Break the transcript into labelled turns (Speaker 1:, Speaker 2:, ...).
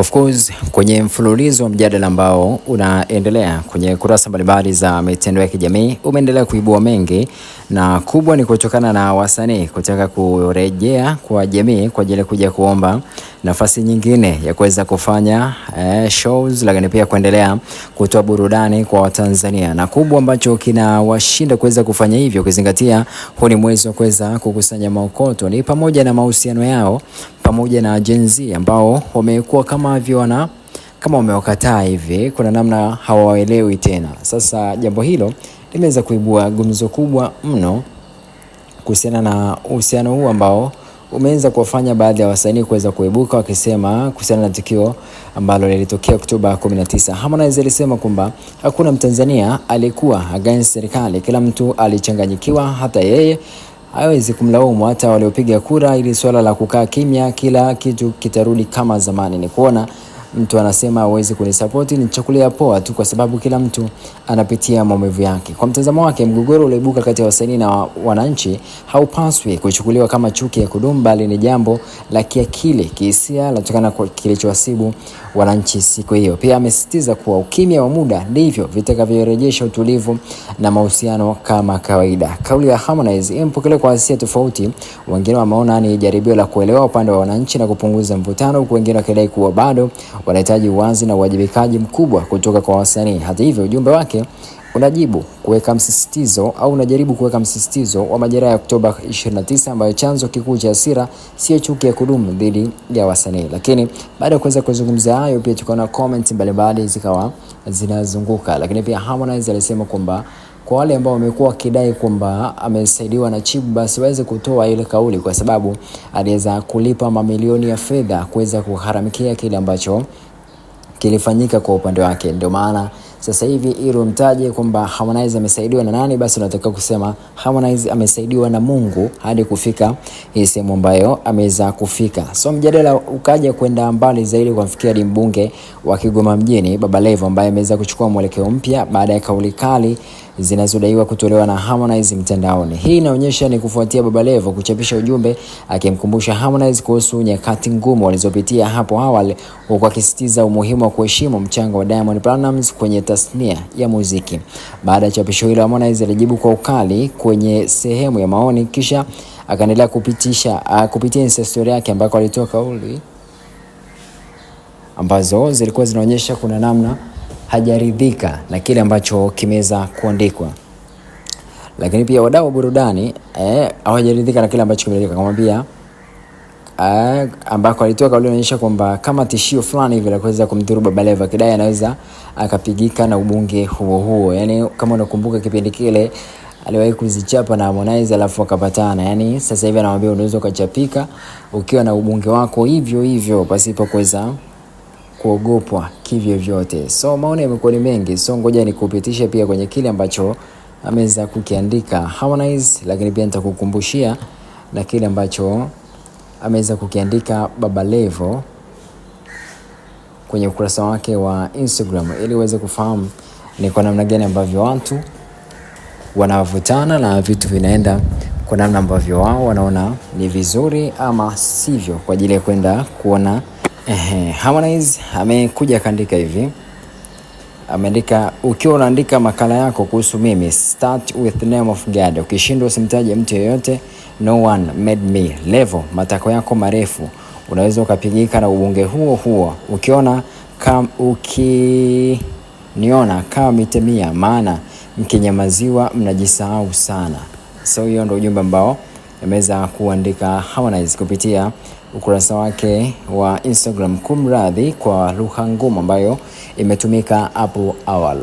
Speaker 1: Of course, kwenye mfululizo wa mjadala ambao unaendelea kwenye kurasa mbalimbali za mitandao ya kijamii umeendelea kuibua mengi, na kubwa ni kutokana na wasanii kutaka kurejea kwa jamii kwa ajili ya kuja kuomba nafasi nyingine ya kuweza kufanya shows, lakini pia kuendelea kutoa burudani kwa Watanzania, na kubwa ambacho kinawashinda kuweza kufanya hivyo kuzingatia huu ni mwezi wa kuweza kukusanya maokoto ni pamoja na mahusiano yao pamoja na Gen Z ambao wamekuwa kama wamewakataa hivi, kuna namna hawaelewi tena. Sasa jambo hilo limeweza kuibua gumzo kubwa mno kuhusiana na uhusiano huu ambao umeanza kuwafanya baadhi ya wasanii kuweza kuibuka wakisema kuhusiana na tukio ambalo lilitokea Oktoba 19. Harmonize alisema kwamba hakuna Mtanzania alikuwa against serikali, kila mtu alichanganyikiwa, hata yeye hawezi kumlaumu hata waliopiga kura, ili swala la kukaa kimya kila kitu kitarudi kama zamani. Ni kuona mtu anasema hawezi kunisupport, ni chukulia poa tu kwa sababu kila mtu anapitia maumivu yake. Kwa mtazamo wake, mgogoro ulioibuka kati ya wasanii na wananchi haupaswi kuchukuliwa kama chuki ya kudumu, bali ni jambo la kiakili, kihisia, linatokana kwa kilichowasibu wananchi siku hiyo. Pia amesisitiza kuwa ukimya wa muda ndivyo vitakavyorejesha utulivu na mahusiano kama kawaida. Kauli ya Harmonize imepokelewa kwa hisia tofauti. Wengine wameona ni jaribio la kuelewa upande wa wananchi na kupunguza mvutano, huku wengine wakidai kuwa bado wanahitaji uwazi na uwajibikaji mkubwa kutoka kwa wasanii. Hata hivyo, ujumbe wake unajaribu kuweka msisitizo wa majeraha ya Oktoba 29 ambayo chanzo kikuu cha hasira sio chuki ya kudumu dhidi ya wasanii. Lakini baada ya kuweza kuzungumzia hayo, pia tukaona comments mbalimbali zikawa zinazunguka. Lakini pia Harmonize alisema kwamba kwa wale ambao wamekuwa wakidai kwamba amesaidiwa na Chibu, basi waweze kutoa ile kauli, kwa sababu aliweza kulipa mamilioni ya fedha kuweza kuharamikia kile ambacho kilifanyika kwa upande wake. Ndio maana sasa hivi ili mtaje kwamba Harmonize amesaidiwa na nani, basi unataka kusema Harmonize amesaidiwa na Mungu hadi kufika hii sehemu ambayo ameweza kufika. So mjadala ukaja kwenda mbali zaidi kwa mfikia mbunge wa Kigoma mjini Baba Levo, ambaye ameweza kuchukua mwelekeo mpya baada ya kauli kali zinazodaiwa kutolewa na Harmonize mtandaoni. Hii inaonyesha ni kufuatia Baba Levo kuchapisha ujumbe akimkumbusha Harmonize kuhusu nyakati ngumu walizopitia hapo awali, huku akisisitiza umuhimu wa kuheshimu mchango wa Diamond Platnumz kwenye tasnia ya muziki. Baada ya chapisho hilo, Harmonize alijibu kwa ukali kwenye sehemu ya maoni, kisha akaendelea kupitia Insta story yake ambako alitoa kauli ambazo zilikuwa zinaonyesha kuna namna hajaridhika na kile ambacho kimeweza kuandikwa. Lakini pia wadau wa burudani hawajaridhika na kile ambacho kimeandikwa, kama pia ambako alitoa kauli inaonyesha kwamba kama tishio fulani hivi la kuweza kumdhuru Baba Levo, kidai anaweza akapigika na ubunge huo. Yani kama unakumbuka kipindi kile aliwahi kuzichapa na Harmonize alafu akapatana. Yani sasa hivi anamwambia unaweza ukachapika ukiwa na ubunge wako hivyo pasipo kuweza kuogopwa kivyo vyote. So maoni yamekuwa ni mengi, so ngoja nikupitishe pia kwenye kile ambacho ameweza kukiandika Harmonize, lakini pia nitakukumbushia na kile ambacho ameweza kukiandika Baba Levo kwenye ukurasa wake wa Instagram, ili uweze kufahamu ni kwa namna gani ambavyo watu wanavutana na vitu vinaenda kwa namna ambavyo wao wanaona ni vizuri ama sivyo kwa ajili ya kwenda kuona. Harmonize amekuja kaandika hivi, ameandika: ukiwa unaandika makala yako kuhusu mimi, start with the name of God. Ukishindwa usimtaje mtu yeyote, no one made me. Levo, matako yako marefu, unaweza ukapigika na ubunge huo. Ukiniona kama mitemia, maana mkinyamaziwa mnajisahau sana. So hiyo ndio ujumbe ambao ameweza kuandika Harmonize kupitia ukurasa wake wa Instagram. Kumradhi kwa lugha ngumu ambayo imetumika hapo awali.